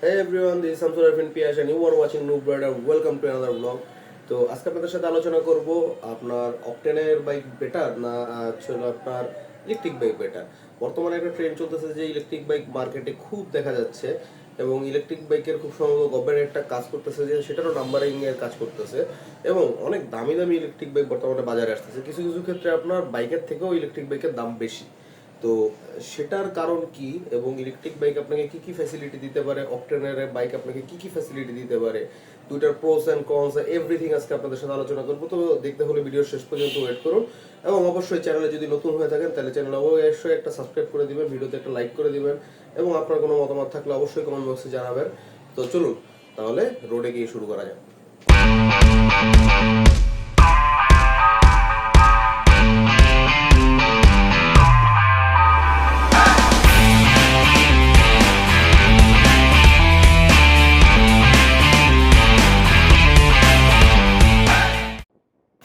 Hey everyone, this is Samsur Arfin Piyash and you are watching Noob Rider. Welcome to another vlog. তো আজকে আপনাদের সাথে আলোচনা করব আপনার অকটেনের বাইক বেটার না ছিল আপনার ইলেকট্রিক বাইক বেটার। বর্তমানে একটা ট্রেন্ড চলতেছে যে ইলেকট্রিক বাইক মার্কেটে খুব দেখা যাচ্ছে এবং ইলেকট্রিক বাইকের খুব সম্ভবত গভর্নমেন্ট একটা কাজ করতেছে যে সেটারও নাম্বারিং এর কাজ করতেছে এবং অনেক দামি দামি ইলেকট্রিক বাইক বর্তমানে বাজারে আসতেছে। কিছু কিছু ক্ষেত্রে আপনার বাইকের থেকেও ইলেকট্রিক বাইকের দাম বেশি। তো সেটার কারণ কি এবং ইলেকট্রিক বাইক আপনাকে কি কি ফ্যাসিলিটি দিতে পারে, অকটেনের বাইক আপনাকে কি কি ফ্যাসিলিটি দিতে পারে, দুইটার প্রোস এন্ড কনস এভরিথিং আজকে আপনাদের সাথে আলোচনা করবো। তো দেখতে হলে ভিডিও শেষ পর্যন্ত ওয়েট করুন এবং অবশ্যই চ্যানেলে যদি নতুন হয়ে থাকেন তাহলে চ্যানেলে অবশ্যই একটা সাবস্ক্রাইব করে দিবেন, ভিডিওতে একটা লাইক করে দিবেন এবং আপনার কোনো মতামত থাকলে অবশ্যই কমেন্ট বক্সে জানাবেন। তো চলুন তাহলে রোডে গিয়ে শুরু করা যাক।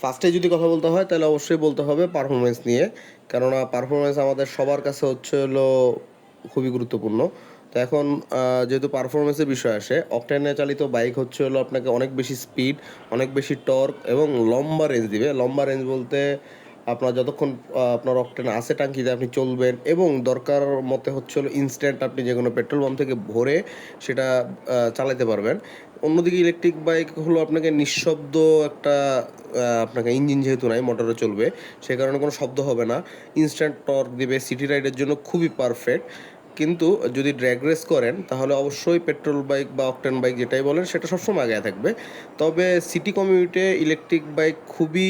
ফার্স্টে যদি কথা বলতে হয় তাহলে অবশ্যই বলতে হবে পারফরমেন্স নিয়ে, কেননা পারফরমেন্স আমাদের সবার কাছে হলো খুবই গুরুত্বপূর্ণ। তো এখন যেহেতু পারফরমেন্সের বিষয় আসে, অকটেনে চালিত বাইক হলো আপনাকে অনেক বেশি স্পিড, অনেক বেশি টর্ক এবং লম্বা রেঞ্জ দিবে। লম্বা রেঞ্জ বলতে আপনার যতক্ষণ আপনার অকটেন আছে টাঙ্কিতে আপনি চলবেন এবং দরকার মতে হলো ইনস্ট্যান্ট আপনি যে কোনো পেট্রোল পাম্প থেকে ভরে সেটা চালাতে পারবেন। অন্যদিকে ইলেকট্রিক বাইক হলো আপনাকে নিঃশব্দ একটা আপনাকে ইঞ্জিন যেহেতু নাই, মোটরে চলবে, সে কারণে কোনো শব্দ হবে না, ইনস্ট্যান্ট টর্ক দিবে, সিটি রাইডের জন্য খুবই পারফেক্ট। কিন্তু যদি ড্র্যাগ রেস করেন তাহলে অবশ্যই পেট্রোল বাইক বা অকটেন বাইক যেটাই বলেন সেটা সবসময় আগে থাকবে। তবে সিটি কমিউটে ইলেকট্রিক বাইক খুবই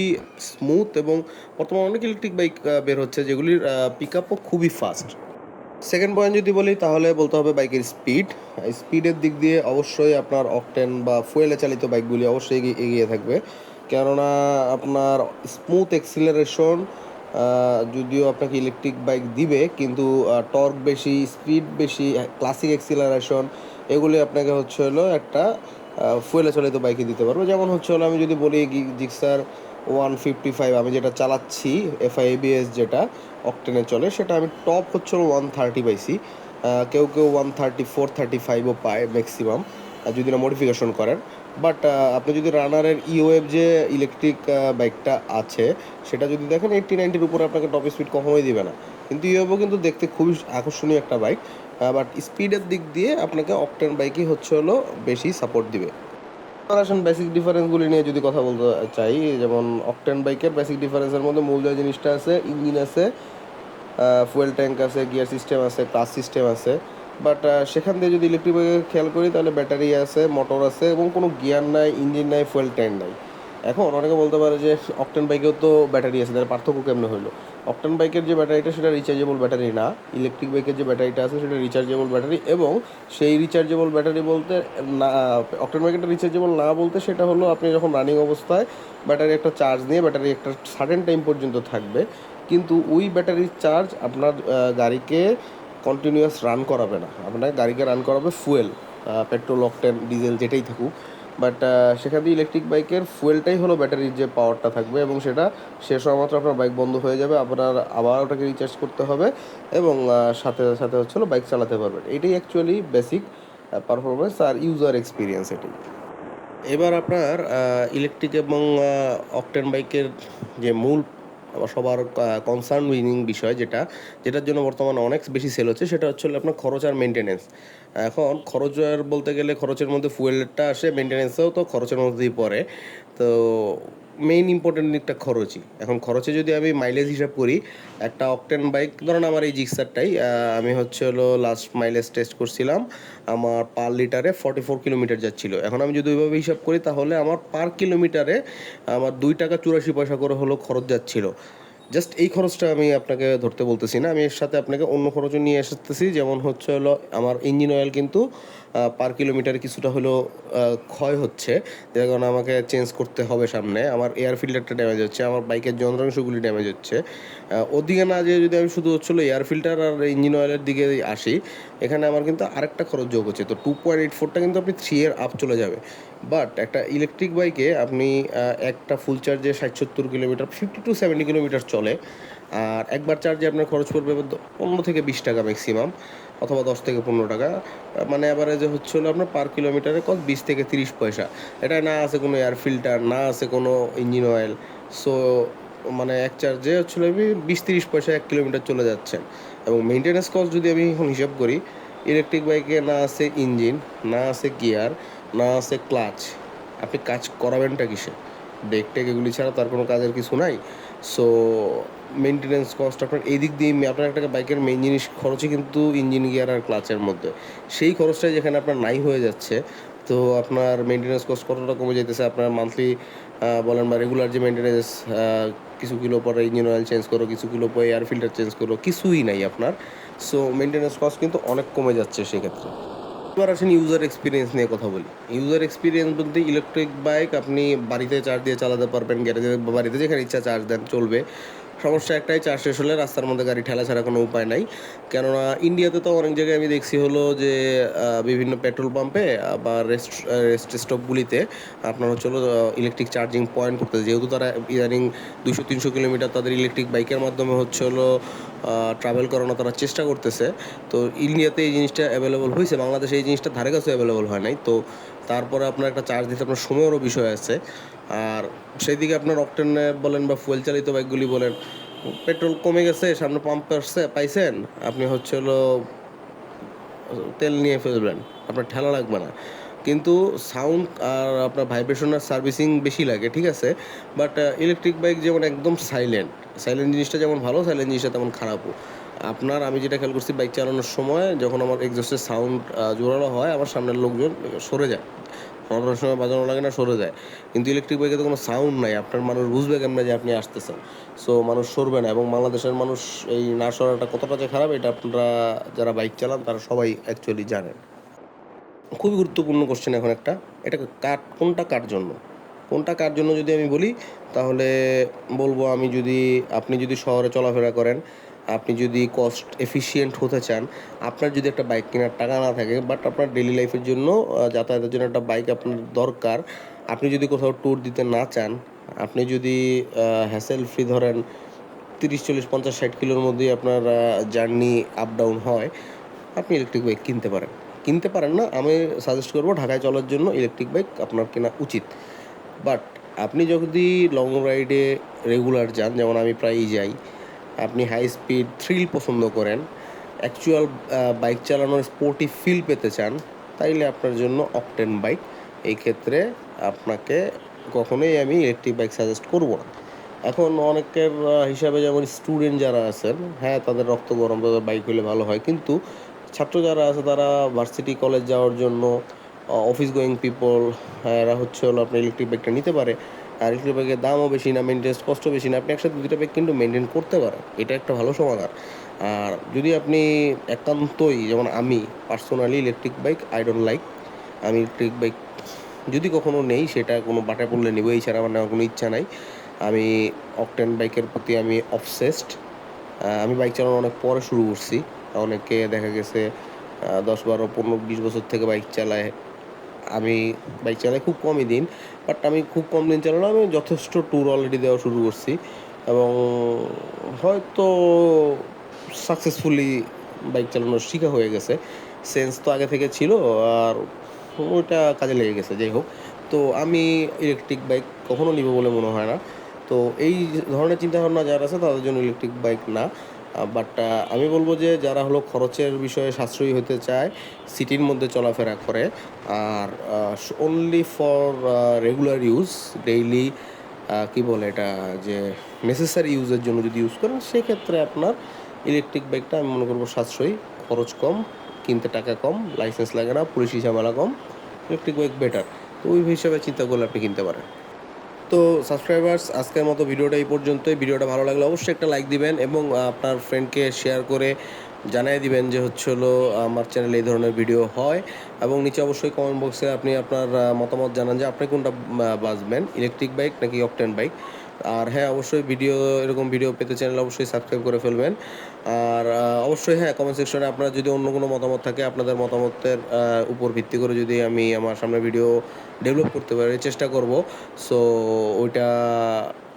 স্মুথ এবং বর্তমানে অনেক ইলেকট্রিক বাইক বের হচ্ছে যেগুলির পিক আপও খুবই ফাস্ট। সেকেন্ড পয়েন্ট যদি বলি তাহলে বলতে হবে বাইকের স্পিড। স্পিডের দিক দিয়ে অবশ্যই আপনার অকটেন বা ফুয়েলে চালিত বাইকগুলি অবশ্যই এগিয়ে থাকবে, কেননা আপনার স্মুথ এক্সিলারেশন যদিও আপনাকে ইলেকট্রিক বাইক দিবে, কিন্তু টর্ক বেশি, স্পিড বেশি, ক্লাসিক এক্সিলারেশন এগুলি আপনাকে হলো একটা ফুয়েলে চালিত বাইকে দিতে পারবে। যেমন হলো আমি যদি বলি জিক্সার 155 আমি যেটা চালাচ্ছি, এফআই এবিএস যেটা অকটেনে চলে, সেটা আমি টপ 130 পাইছি। কেউ কেউ 134-35ও পায় ম্যাক্সিমাম যদি না মডিফিকেশন করেন। বাট আপনি যদি রানারের ইওয়েভ যে ইলেকট্রিক বাইকটা আছে সেটা যদি দেখেন 80-90-র উপরে আপনাকে টপ স্পিড কখনোই দিবে না, কিন্তু ইওয়েভও কিন্তু দেখতে খুবই আকর্ষণীয় একটা বাইক। বাট স্পিডের দিক দিয়ে আপনাকে অকটেন বাইকই হলো বেশি সাপোর্ট দিবে। আসেন বেসিক ডিফারেন্সগুলি নিয়ে যদি কথা বলতে চাই, যেমন অকটেন বাইকের বেসিক ডিফারেন্সের মধ্যে মূল যে জিনিসটা আছে, ইঞ্জিন আছে, ফুয়েল ট্যাঙ্ক আছে, গিয়ার সিস্টেম আছে, ক্লাস সিস্টেম আছে। বাট সেখান দিয়ে যদি ইলেকট্রিক বাইকে খেয়াল করি তাহলে ব্যাটারি আছে, মোটর আছে এবং কোনো গিয়ার নাই, ইঞ্জিন নাই, ফুয়েল ট্যাঙ্ক নাই। এখন অনেকে বলতে পারে যে অকটেন বাইকেও তো ব্যাটারি আছে, তার পার্থক্য কেমনে হলো? অকটেন বাইকের যে ব্যাটারিটা সেটা রিচার্জেবল ব্যাটারি না, ইলেকট্রিক বাইকের যে ব্যাটারিটা আছে সেটা রিচার্জেবল ব্যাটারি। এবং সেই রিচার্জেবল ব্যাটারি বলতে না, অকটেন বাইকেরটা রিচার্জেবল না বলতে সেটা হলো আপনি যখন রানিং অবস্থায় ব্যাটারি একটা চার্জ নিয়ে ব্যাটারি একটা সার্টেন টাইম পর্যন্ত থাকবে, কিন্তু ওই ব্যাটারির চার্জ আপনার গাড়িকে কন্টিনিউয়াস রান করাবে না, আপনার গাড়িকে রান করাবে ফুয়েল, পেট্রোল, অকটেন, ডিজেল যেটাই থাকুক। বাট সেখান দিয়ে ইলেকট্রিক বাইকের ফুয়েলটাই হলো ব্যাটারির যে পাওয়ারটা থাকবে এবং সেটা শেষ হওয়া মাত্র আপনার বাইক বন্ধ হয়ে যাবে, আপনার আবার ওটাকে রিচার্জ করতে হবে এবং সাথে সাথে হলো বাইক চালাতে পারবেন। এটাই অ্যাকচুয়ালি বেসিক পারফরমেন্স আর ইউজার এক্সপিরিয়েন্স এটাই। এবার আপনার ইলেকট্রিক এবং অকটেন বাইকের যে মূল সবার কনসার্ন উইনিং বিষয় যেটার জন্য বর্তমানে অনেক বেশি সেল হচ্ছে সেটা হলো আপনার খরচ আর মেনটেনেন্স। এখন খরচের বলতে গেলে খরচের মধ্যে ফুয়েলটা আসে, মেনটেনেন্সও তো খরচের মধ্যেই পড়ে। তো মেইন ইম্পর্টেন্ট দিকটা খরচই। এখন খরচে যদি আমি মাইলেজ হিসাব করি, একটা অকটেন বাইক ধরুন আমার এই জিক্সারটাই আমি হলো লাস্ট মাইলেজ টেস্ট করছিলাম, আমার পার লিটারে 44 কিলোমিটার যাচ্ছিল। এখন আমি যদি ওইভাবে হিসাব করি তাহলে আমার পার কিলোমিটারে আমার 2 টাকা 84 পয়সা করে হলো খরচ যাচ্ছিল। জাস্ট এই খরচটা আমি আপনাকে ধরতে বলতেছি না, আমি এর সাথে আপনাকে অন্য খরচও নিয়ে আসতেছি। যেমন হলো আমার ইঞ্জিন অয়েল কিন্তু পার কিলোমিটারে কিছুটা হলেও ক্ষয় হচ্ছে, যার কারণে আমাকে চেঞ্জ করতে হবে সামনে। আমার এয়ার ফিল্টারটা ড্যামেজ হচ্ছে, আমার বাইকের যন্ত্রাংশগুলি ড্যামেজ হচ্ছে। ওদিকে না যে যদি আমি শুধু এয়ার ফিল্টার আর ইঞ্জিন অয়েলের দিকে আসি, এখানে আমার কিন্তু আরেকটা খরচ যোগ হচ্ছে। তো 2.84টা কিন্তু আপনি 3 এর আপ চলে যাবে। বাট একটা ইলেকট্রিক বাইকে আপনি একটা ফুল চার্জে 60-70 কিলোমিটার, 50-70 কিলোমিটার চলে, আর একবার চার্জে আপনার খরচ পড়বে 15 থেকে 20 টাকা ম্যাক্সিমাম। অথবা 10 থেকে 15 টাকা, মানে অ্যাভারেজে হচ্ছে হলো আপনার পার কিলোমিটারে কত 20 থেকে 30 পয়সা। এটা না আছে কোনো এয়ার ফিল্টার, না আছে কোনো ইঞ্জিন অয়েল। সো মানে এক চার্জে হচ্ছিল আমি 20-30 পয়সা 1 কিলোমিটার চলে যাচ্ছেন। এবং মেনটেন্যান্স কস্ট যদি আমি এখন হিসাব করি, ইলেকট্রিক বাইকে না আছে ইঞ্জিন, না আছে গিয়ার, না আছে ক্লাচ, আপনি কাজ করাবেনটা কিসে? ব্রেক টেক এগুলি ছাড়া তার কোনো কাজের কিছু নাই। সো মেনটেন্যান্স কস্ট আপনার এই দিক দিয়ে আপনার একটা বাইকের মেইন জিনিস খরচই কিন্তু ইঞ্জিন গিয়ার আর ক্লাচের মধ্যে। সেই খরচটাই যেখানে আপনার নাই হয়ে যাচ্ছে, তো আপনার মেনটেন্যান্স কস্ট কতটা কমে যাইতেছে? আপনার মান্থলি বলেন বা রেগুলার যে মেনটেন্যান্স, কিছু কিলো পরে ইঞ্জিন অয়েল চেঞ্জ করো, কিছু কিলো পরে এয়ার ফিল্টার চেঞ্জ করো, কিছুই নাই আপনার। সো মেনটেন্যান্স কস্ট কিন্তু অনেক কমে যাচ্ছে সেক্ষেত্রে। এবার আসেন ইউজার এক্সপিরিয়েন্স নিয়ে কথা বলি। ইউজার এক্সপিরিয়েন্স বলতে ইলেকট্রিক বাইক আপনি বাড়িতে চার্জ দিয়ে চালাতে পারবেন, গ্যারেজে বা বাড়িতে যেখানে ইচ্ছা চার্জ দেন, চলবে। সমস্যা একটাই, চার্জ শেষ হলে রাস্তার মধ্যে গাড়ি ঠেলা ছাড়া কোনো উপায় নাই। কেননা ইন্ডিয়াতে তো অনেক জায়গায় আমি দেখছি হলো যে বিভিন্ন পেট্রোল পাম্পে বা রেস্ট স্টপগুলিতে আপনার হচ্ছে হলো ইলেকট্রিক চার্জিং পয়েন্ট করতেছে, যেহেতু তারা ইদানিং 200-300 কিলোমিটার তাদের ইলেকট্রিক বাইকের মাধ্যমে হচ্ছে হলো ট্রাভেল করানো তারা চেষ্টা করতেছে। তো ইন্ডিয়াতে এই জিনিসটা অ্যাভেলেবল হয়েছে, বাংলাদেশে এই জিনিসটা ধারে কাছে অ্যাভেলেবল হয় নাই। তো তারপরে আপনার একটা চার্জ দিতে আপনার সময়েরও বিষয় আছে। আর সেই দিকে আপনার অকটেনে বলেন বা ফুয়েল চালিত বাইকগুলি বলেন, পেট্রোল কমে গেছে, সামনে পাম্প পাইছেন, আপনি হচ্ছে হলো তেল নিয়ে ফেলবেন, আপনার ঠেলা লাগবে না। কিন্তু সাউন্ড আর আপনার ভাইব্রেশন আর সার্ভিসিং বেশি লাগে, ঠিক আছে। বাট ইলেকট্রিক বাইক যেমন একদম সাইলেন্ট, সাইলেন্ট জিনিসটা যেমন ভালো, সাইলেন্ট জিনিসটা তেমন খারাপও। আপনার আমি যেটা খেয়াল করছি, বাইক চালানোর সময় যখন আমার এক্সস্টের সাউন্ড জোরালো হয়, আমার সামনের লোকজন সরে যায়, হর্নের সময় বাজানো লাগে না, সরে যায়। কিন্তু ইলেকট্রিক বাইকে তো কোনো সাউন্ড নাই, আপনার মানুষ বুঝবে কেমন যে আপনি আসতেছেন। সো মানুষ সরবে না। এবং বাংলাদেশের মানুষ এই না সরাটা কতটা যে খারাপ, এটা আপনারা যারা বাইক চালান তারা সবাই অ্যাকচুয়ালি জানেন। খুবই গুরুত্বপূর্ণ কোশ্চেন এখন একটা, এটা কোনটা কার জন্য? কোনটা কার জন্য যদি আমি বলি, তাহলে বলবো আমি যদি, আপনি যদি শহরে চলাফেরা করেন, আপনি যদি কস্ট এফিশিয়েন্ট হতে চান, আপনার যদি একটা বাইক কেনার টাকা না থাকে, বাট আপনার ডেলি লাইফের জন্য যাতায়াতের জন্য একটা বাইক আপনার দরকার, আপনি যদি কোথাও ট্যুর দিতে না চান, আপনি যদি হ্যাসেল ফ্রি ধরেন 30-40-50-60 কিলোর মধ্যেই আপনার জার্নি আপ ডাউন হয়, আপনি ইলেকট্রিক বাইক কিনতে পারেন। কিনতে পারেন না, আমি সাজেস্ট করবো ঢাকায় চলার জন্য ইলেকট্রিক বাইক আপনার কেনা উচিত। বাট আপনি যদি লং রাইডে রেগুলার যান, যেমন আমি প্রায়ই যাই, আপনি হাই স্পিড থ্রিল পছন্দ করেন, অ্যাকচুয়াল বাইক চালানোর স্পোর্টি ফিল পেতে চান, তাইলে আপনার জন্য অকটেন বাইক। এই ক্ষেত্রে আপনাকে কখনোই আমি ইলেকট্রিক বাইক সাজেস্ট করব না। এখন অনেকের হিসাবে যেমন স্টুডেন্ট যারা আছেন, হ্যাঁ তাদের রক্ত গরম, তাদের বাইক হলে ভালো হয়। কিন্তু ছাত্র যারা আছে তারা ভার্সিটি কলেজ যাওয়ার জন্য, অফিস গোয়িং পিপল, এরা হচ্ছে হলো আপনার ইলেকট্রিক বাইকটা নিতে পারে। আর ইলেকট্রিক বাইকের দামও বেশি না, মেনটেন্স কষ্ট বেশি না, আপনি একসাথে দুইটা বাইক কিন্তু মেনটেন করতে পারেন, এটা একটা ভালো সমাধান। আর যদি আপনি একান্তই, যেমন আমি personally electric bike I don't like, আমি ইলেকট্রিক বাইক যদি কখনো নেই সেটা কোনো বাটায় পড়লে নেবো, এই ছাড়া আমার নেওয়ার কোনো ইচ্ছা নাই। আমি অকটেন বাইকের প্রতি আমি অবসেসড। আমি বাইক চালানো অনেক পরে শুরু করছি। অনেকে দেখা গেছে 10-12-15-20 বছর থেকে বাইক চালায়। আমি বাইক চালাই খুব কমই দিন, বাট আমি খুব কম দিন চালানো, আমি যথেষ্ট ট্যুর অলরেডি দেওয়া শুরু করছি। এবং হয়তো সাকসেসফুলি বাইক চালানো শেখা হয়ে গেছে। সেন্স তো আগে থেকে ছিল, আর ওইটা কাজে লেগে গেছে, যাই হোক। তো আমি ইলেকট্রিক বাইক কখনো নিব বলে মনে হয় না। তো এই ধরনের চিন্তাভাবনা যারা আছে তাদের জন্য ইলেকট্রিক বাইক না। বাট আমি বলবো যে যারা হলো খরচের বিষয়ে সাশ্রয়ী হতে চায়, সিটির মধ্যে চলাফেরা করে, আর only for regular use, daily কী বলে এটা, যে নেসেসারি ইউজের জন্য যদি ইউজ করেন, সেক্ষেত্রে আপনার ইলেকট্রিক বাইকটা আমি মনে করবো সাশ্রয়ী, খরচ কম, কিনতে টাকা কম, লাইসেন্স লাগে না, পুলিশি ঝামেলা কম, ইলেকট্রিক বাইক বেটার। তো ওই হিসাবে চিন্তা করলে আপনি কিনতে পারেন। তো সাবস্ক্রাইবার্স, আজকের মতো ভিডিওটা এই পর্যন্তই। ভিডিওটা ভালো লাগলে অবশ্যই একটা লাইক দিবেন এবং আপনার ফ্রেন্ডকে শেয়ার করে জানিয়ে দিবেন যে হচ্ছে হলো আমার চ্যানেলে এই ধরনের ভিডিও হয়। এবং নিচে অবশ্যই কমেন্ট বক্সে আপনি আপনার মতামত জানান যে আপনি কোনটা বাছবেন, ইলেকট্রিক বাইক নাকি অকটেন বাইক। আর হ্যাঁ, অবশ্যই এরকম ভিডিও পেতে চ্যানেল অবশ্যই সাবস্ক্রাইব করে ফেলবেন। আর অবশ্যই হ্যাঁ, কমেন্ট সেকশনে আপনার যদি অন্য কোনো মতামত থাকে, আপনাদের মতামতের উপর ভিত্তি করে যদি আমি আমার সামনে ভিডিও ডেভেলপ করতে পারি, চেষ্টা করব। সো ওইটা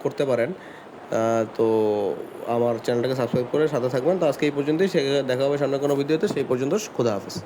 করতে পারেন। তো আমার চ্যানেলটাকে সাবস্ক্রাইব করে সাথে থাকবেন। তো আজকে এই পর্যন্তই, সে দেখা হবে সামনে কোনো ভিডিওতে। সেই পর্যন্ত খোদা হাফেজ।